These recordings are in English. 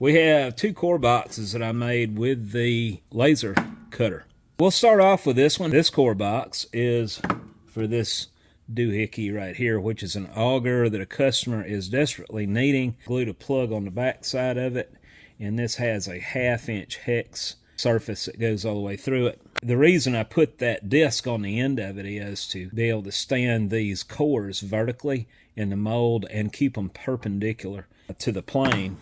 We have 2 core boxes that I made with the laser cutter. We'll start off with this one. This core box is for this doohickey right here, which is an auger that a customer is desperately needing. Glued a plug on the back side of it, and this has a 1/2-inch hex surface that goes all the way through it. The reason I put that disc on the end of it is to be able to stand these cores vertically in the mold and keep them perpendicular to the plane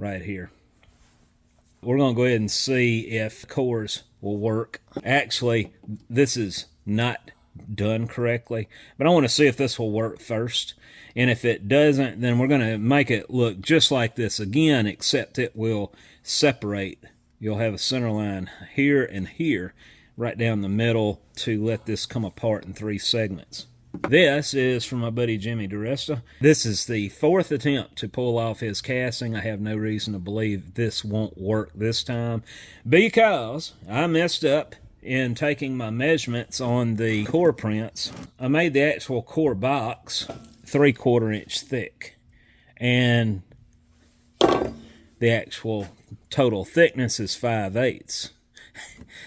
right here. We're going to go ahead and see if cores will work. Actually, this is not done correctly, but I want to see if this will work first. And if it doesn't, then we're going to make it look just like this again, except it will separate. You'll have a center line here and here, right down the middle, to let this come apart in 3 segments. This is from my buddy Jimmy Diresta. This is the 4th attempt to pull off his casting. I have no reason to believe this won't work this time, because I messed up in taking my measurements on the core prints. I made the actual core box 3/4 inch thick, and the actual total thickness is 5/8.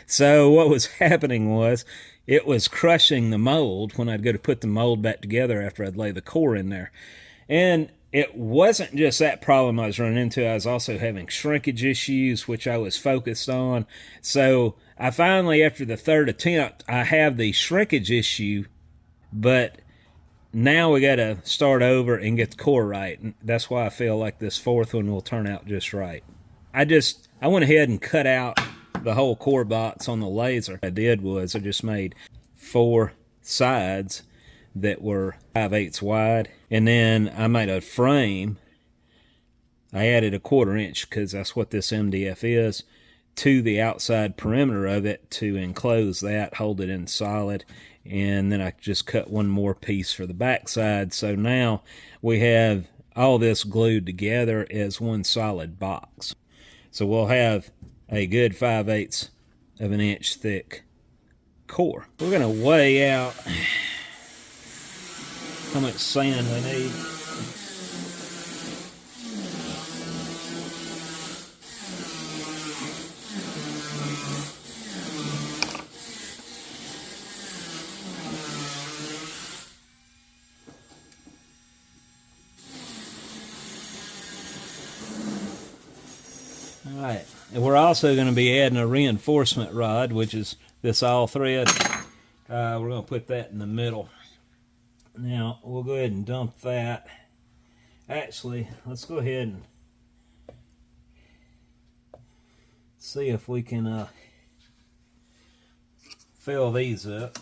So what was happening was, it was crushing the mold when I'd go to put the mold back together after I'd lay the core in there. And it wasn't just that problem I was running into. I was also having shrinkage issues, which I was focused on. So I finally, after the 3rd attempt, I have the shrinkage issue, but now we got to start over and get the core right. And that's why I feel like this 4th one will turn out just right. I went ahead and cut out the whole core box on the laser. What I did was I just made 4 sides that were 5/8 wide, and then I made a frame. I added 1/4 inch, because that's what this MDF is, to the outside perimeter of it to enclose that, hold it in solid, and then I just cut 1 more piece for the back side. So now we have all this glued together as 1 solid box. So we'll have a good 5/8 of an inch thick core. We're going to weigh out how much sand we need. All right. And we're also going to be adding a reinforcement rod, which is this all thread. We're going to put that in the middle. Now, we'll go ahead and dump that. Actually, let's go ahead and see if we can fill these up.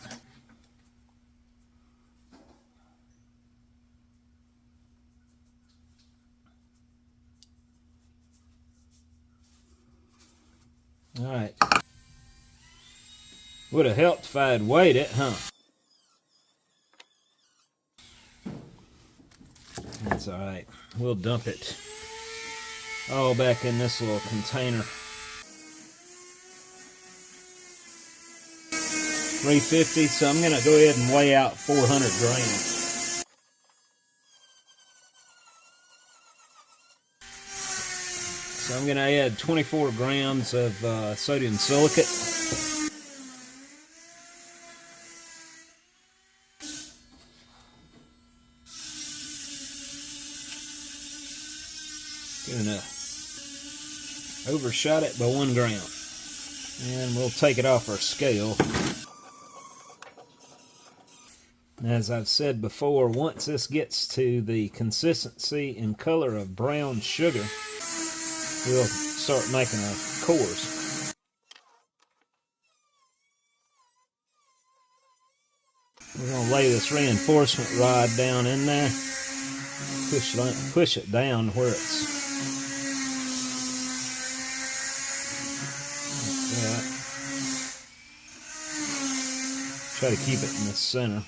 Alright. Would have helped if I had weighed it, huh? That's alright. We'll dump it all back in this little container. 350, so I'm going to go ahead and weigh out 400 grams. So I'm going to add 24 grams of sodium silicate. Gonna overshot it by 1 gram. And we'll take it off our scale. As I've said before, once this gets to the consistency and color of brown sugar, we'll start making our cores. We're going to lay this reinforcement rod down in there. Push it down where it's like that. Try to keep it in the center.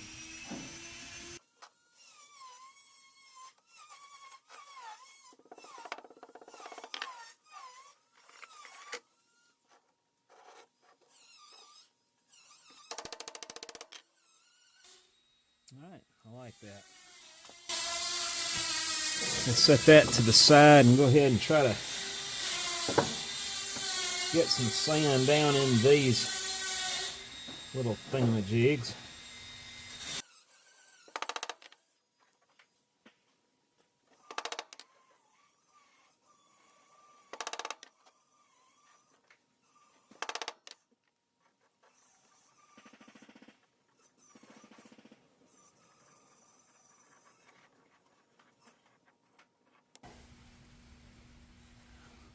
Alright, I like that. Let's set that to the side and go ahead and try to get some sand down in these little thingamajigs.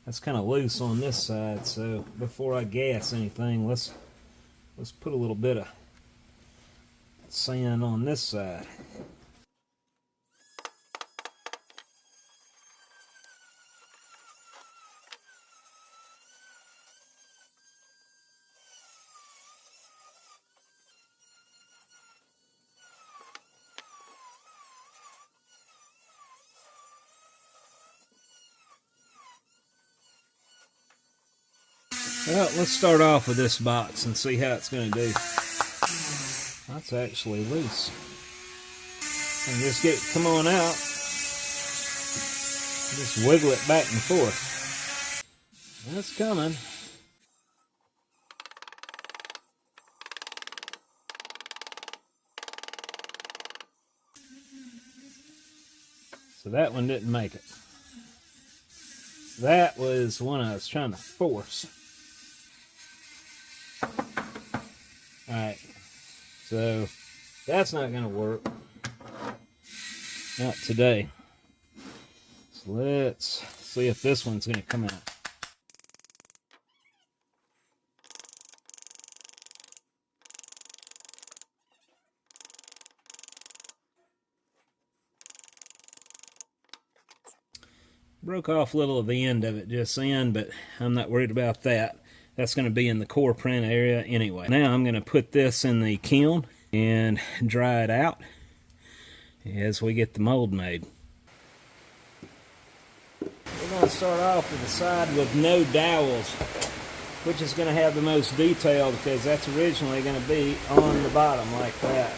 That's kind of loose on this side, so before I gas anything, let's put a little bit of sand on this side. Well, let's start off with this box and see how it's going to do. That's actually loose. And just come on out. Just wiggle it back and forth. That's coming. So that one didn't make it. That was one I was trying to force. Alright, so that's not going to work. Not today. So let's see if this one's going to come out. Broke off a little of the end of it just then, but I'm not worried about that. That's going to be in the core print area anyway. Now I'm going to put this in the kiln and dry it out as we get the mold made. We're going to start off with the side with no dowels, which is going to have the most detail because that's originally going to be on the bottom like that.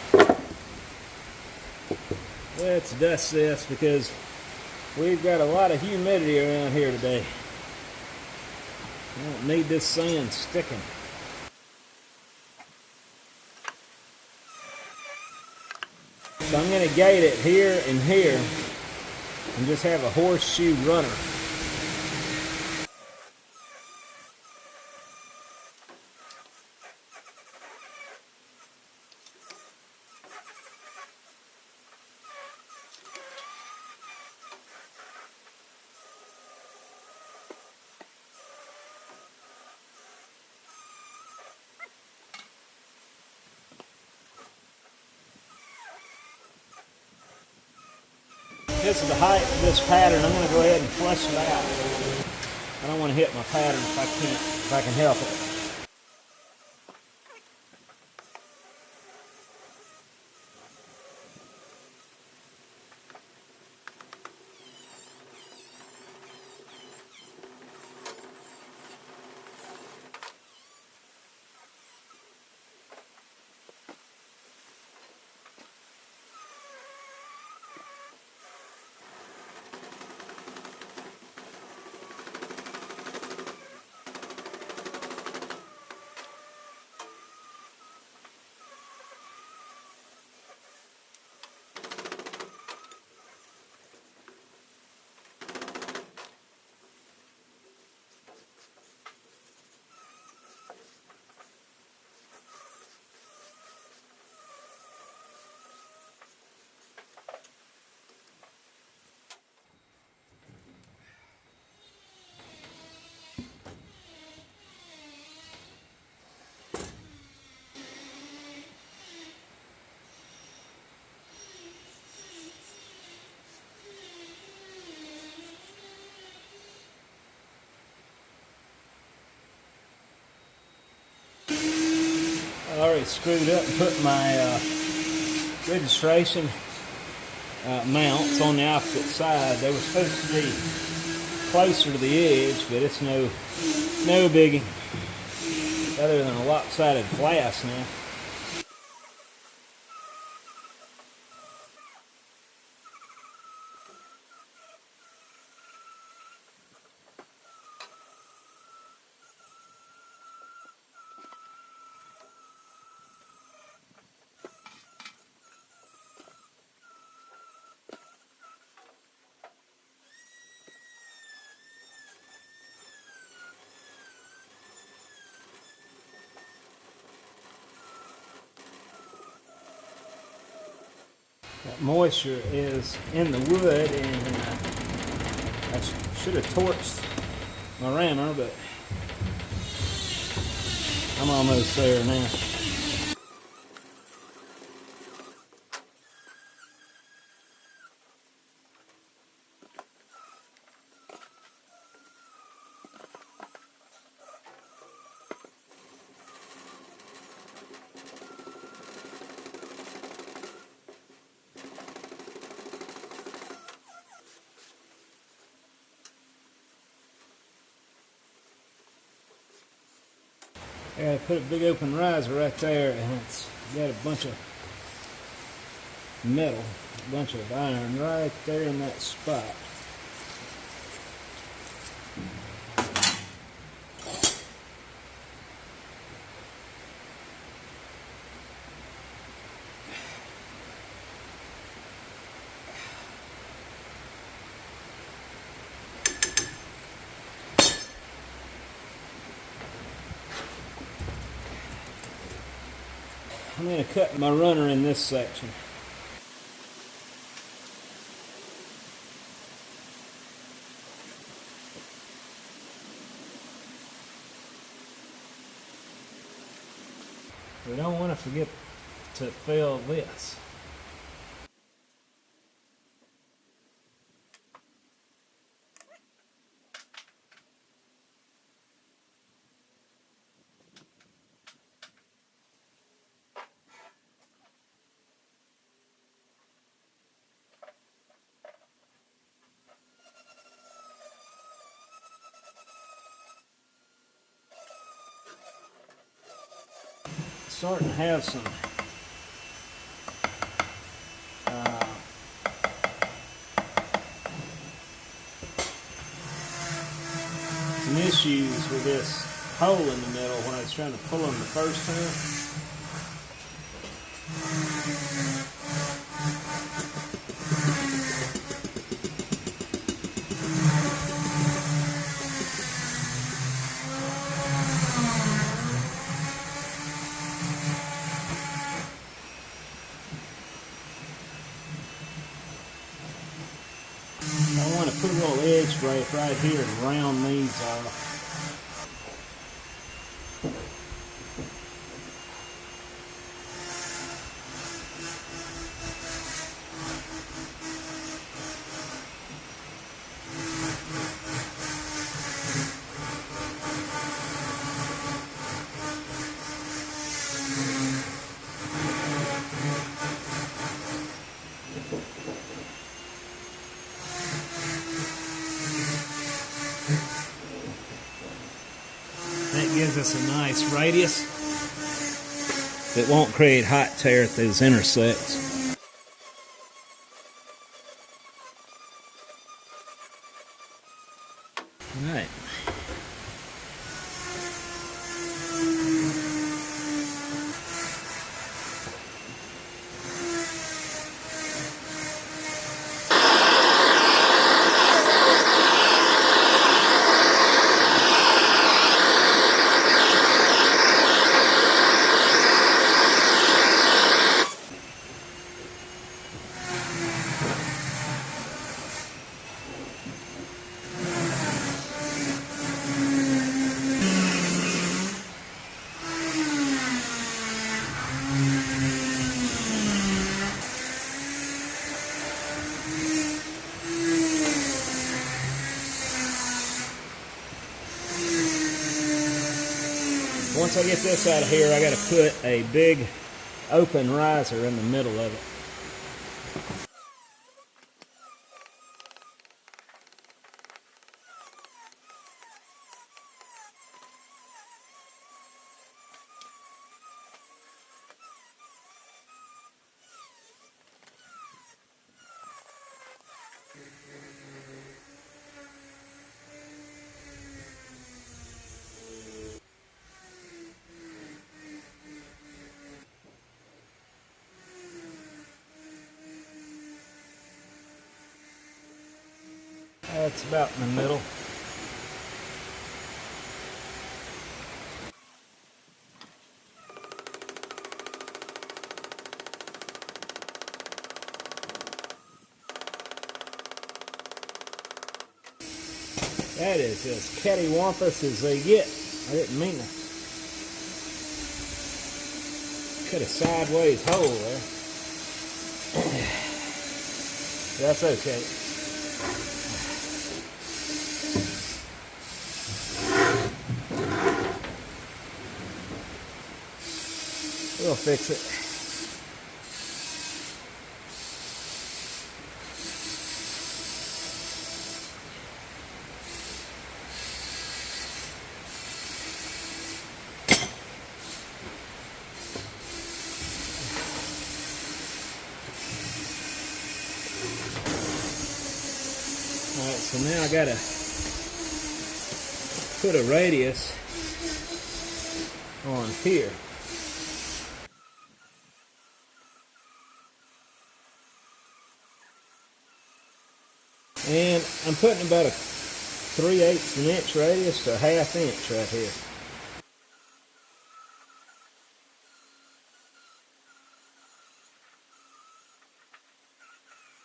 Let's dust this because we've got a lot of humidity around here today. I don't need this sand sticking. So I'm going to gate it here and here and just have a horseshoe runner. This is the height of this pattern. I'm going to go ahead and flush it out. I don't want to hit my pattern if I can help it. I already screwed up and put my registration mounts on the opposite side. They were supposed to be closer to the edge, but it's no biggie. Other than a lopsided flask now. moisture is in the wood, and I should have torched my rammer, but I'm almost there now. I put a big open riser right there, and it's got a bunch of metal, a bunch of iron right there in that spot. I'm going to cut my runner in this section. We don't want to forget to fill this. Starting to have some issues with this hole in the middle when I was trying to pull them the first time. I want to put a little edge break right here and round these off. That gives us a nice radius that won't create hot tear at those intersects. All right. Once I get this out of here, I got to put a big open riser in the middle of it. That's about in the middle. That is as cattywampus as they get. I didn't mean to cut a sideways hole there. That's okay. We'll fix it. Alright, so now I gotta put a radius on here. And I'm putting about a 3/8 inch radius to a 1/2 inch right here.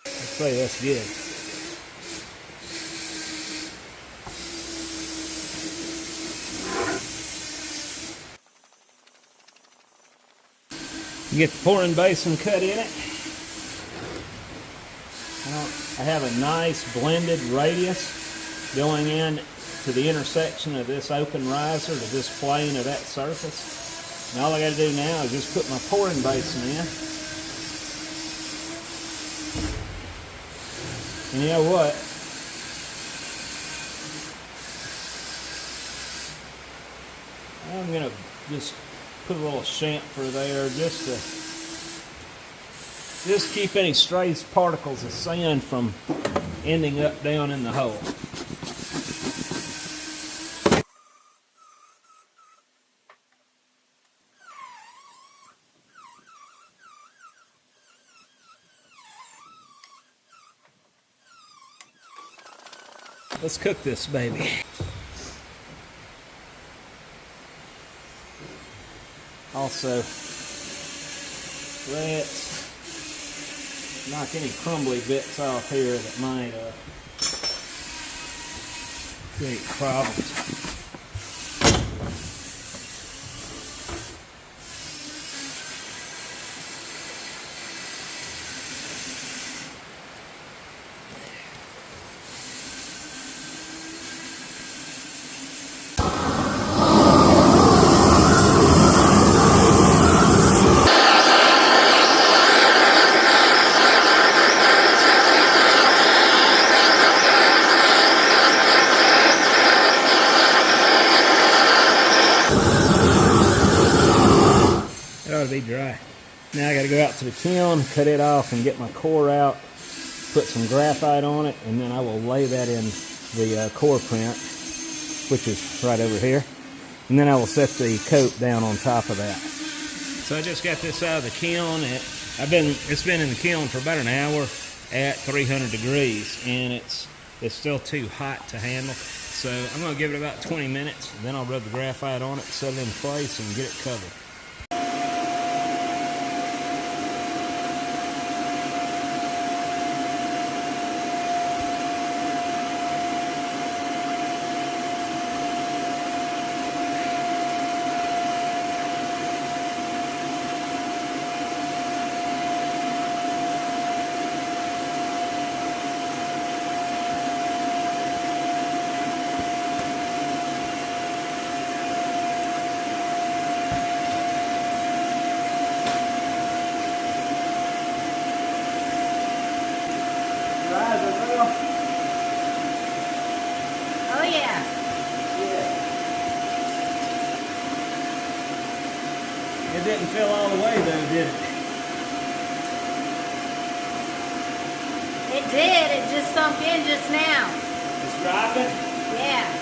I'd say that's good. You get the pouring basin cut in it. I have a nice blended radius going in to the intersection of this open riser to this plane of that surface. And all I got to do now is just put my pouring basin in. And you know what? I'm going to just put a little chamfer there just to keep any stray particles of sand from ending up down in the hole. Let's cook this baby. Also, let's knock any crumbly bits off here that might create problems. Be dry. Now I got to go out to the kiln, cut it off, and get my core out, put some graphite on it, and then I will lay that in the core print, which is right over here, and then I will set the coat down on top of that. So I just got this out of the kiln. It's been in the kiln for about an hour at 300 degrees, and it's still too hot to handle. So I'm going to give it about 20 minutes, and then I'll rub the graphite on it, set it in place, and get it covered. Oh yeah. It didn't fill all the way though, did it? It did. It just sunk in just now. It's dropping? Yeah.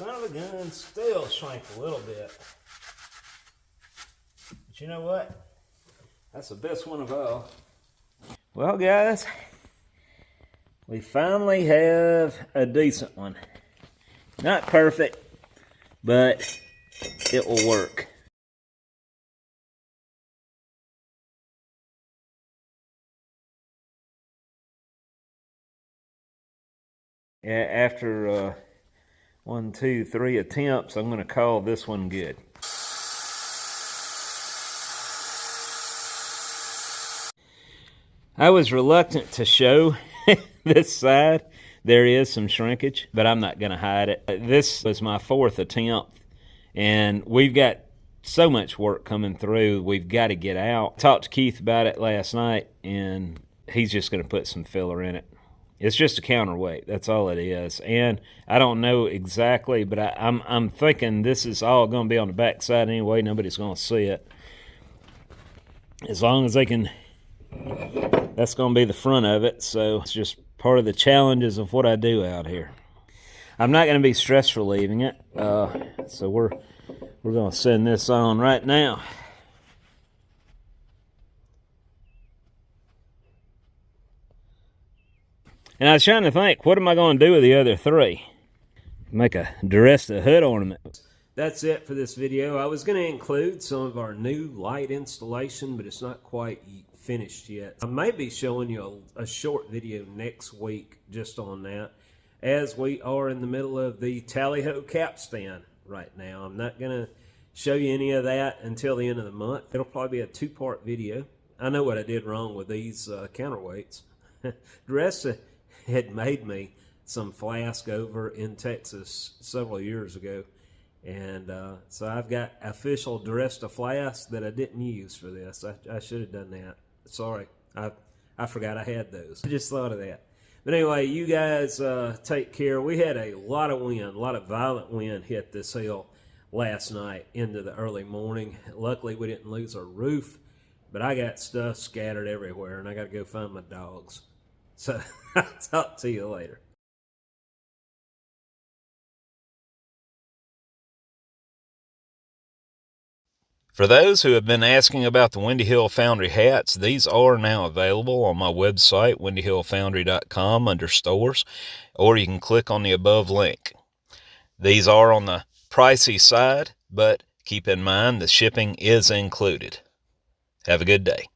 son of a gun still shrank a little bit. But you know what? That's the best one of all. Well, guys, we finally have a decent one. Not perfect, but it will work. Yeah, after 1, 2, 3 attempts, I'm going to call this one good. I was reluctant to show this side. There is some shrinkage, but I'm not going to hide it. This was my 4th attempt, and we've got so much work coming through. We've got to get out. I talked to Keith about it last night, and he's just going to put some filler in it. It's just a counterweight. That's all it is. And I don't know exactly, but I'm thinking this is all going to be on the back side anyway. Nobody's going to see it. As long as they can, that's going to be the front of it. So it's just part of the challenges of what I do out here. I'm not going to be stress relieving it. So we're going to send this on right now. And I was trying to think, what am I going to do with the other 3? Make a Diresta hood ornament. That's it for this video. I was going to include some of our new light installation, but it's not quite finished yet. I may be showing you a short video next week just on that, as we are in the middle of the tally-ho capstan right now. I'm not going to show you any of that until the end of the month. It'll probably be a 2-part video. I know what I did wrong with these counterweights. Diresta had made me some flask over in Texas several years ago, and so I've got official Diresta flask that I didn't use for this. I should have done that. Sorry, I forgot I had those. I just thought of that. But anyway, you guys take care. We had a lot of wind, a lot of violent wind hit this hill last night into the early morning. Luckily, we didn't lose our roof, but I got stuff scattered everywhere, and I got to go find my dogs. So I'll talk to you later. For those who have been asking about the Windy Hill Foundry hats, these are now available on my website, windyhillfoundry.com, under stores, or you can click on the above link. These are on the pricey side, but keep in mind the shipping is included. Have a good day.